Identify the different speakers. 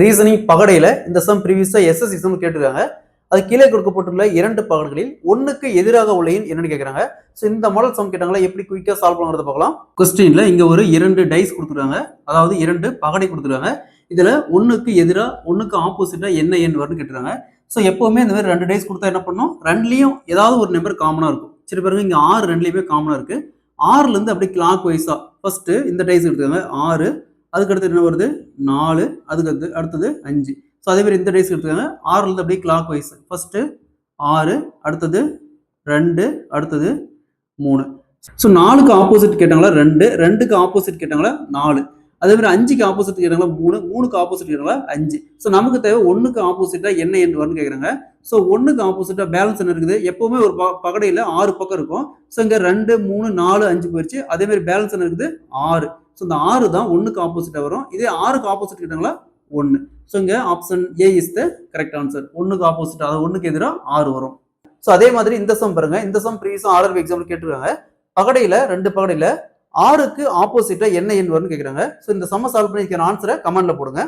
Speaker 1: Reasoning பகடையில இந்த some ப்ரீவியஸா SSC some கேட்டிருக்காங்க. அது கீழே கொடுக்கப்பட்டுள்ள 2 பகடுகளில் ஒன்னுக்கு எதிராக உள்ள எண் என்னன்னு கேட்கறாங்க. சோ இந்த மாடல் சம் கேட்டாங்களா, எப்படி குயிக்கா சால்வ் பண்றத பார்க்கலாம். கொஸ்டின்ல இங்க ஒரு 2 டைஸ் கொடுத்துருக்காங்க, அதாவது 2 பகடை கொடுத்துருக்காங்க. இதுல ஒன்னுக்கு எதிரா ஒன்னுக்கு ஆப்போசிட்டா என்ன எண் வரும்னு கேட்டிருக்காங்க. சோ எப்பவுமே இந்த மாதிரி 2 டைஸ் கொடுத்தா என்ன பண்ணும், ரெண்டுலயும் ஏதாவது ஒரு நம்பர் காமனா இருக்கும். சரி பாருங்க, இங்க 6 ரெண்டுலயுமே காமனா இருக்கு. 6ல இருந்து அப்படியே கிளாக் வைஸா ஃபர்ஸ்ட் இந்த டைஸ் எடுத்துக்காங்க 6, அதுக்கு அடுத்து என்ன வருது 4, அதுக்கு அடுத்தது 5. ஸோ அதே மாதிரி இந்த டைஸ் எடுத்துக்காங்க 6ல இருந்து அப்படியே கிளாக் வைஸ் ஃபர்ஸ்ட் 6, அடுத்தது 2, அடுத்தது 3. ஸோ 4க்கு ஆப்போசிட் கேட்டாங்களா 2, 2க்கு ஆப்போசிட் கேட்டாங்களா 4, அதே மாதிரி 5க்கு ஆப்போசிட் கேட்டாங்களா 3, 3க்கு ஆப்போசிட் கேட்டாங்களா 5. ஸோ நமக்கு தேவை 1க்கு ஆப்போசிட்டா என்ன எண் வரும்னு கேட்குறாங்க. ஸோ 1க்கு ஆப்போசிட்டா பேலன்ஸ் என்ன இருக்குது, எப்பவுமே ஒரு பகடையில் 6 பக்கம் இருக்கும். ஸோ இங்கே 2, 3, 4, 5 போயிடுச்சு. அதே மாதிரி பேலன்ஸ் என்ன இருக்குது 6. ஸோ இந்த 6 தான் 1க்கு ஆப்போசிட்டா வரும். இதே 6க்கு ஆப்போசிட் கேட்டாங்களா 1. ஸோ இங்கே option A is the correct answer. 1க்கு ஆப்போசிட், அதாவது 1க்கு எதிராக 6 வரும். ஸோ அதே மாதிரி இந்த சம் பாருங்க, இந்த சம் ப்ரீவியஸா ஆர்ஆர்பி எக்ஸாம்பிள் கேட்டிருக்காங்க. பகடையில 2 பகடையில 6க்கு ஆப்போசிட்டா என்ன எண் வரும்னு கேட்குறாங்க. ஸோ இந்த சம்ம சால்வ் பண்ணி ஆன்சரை கமெண்ட்ல போடுங்க.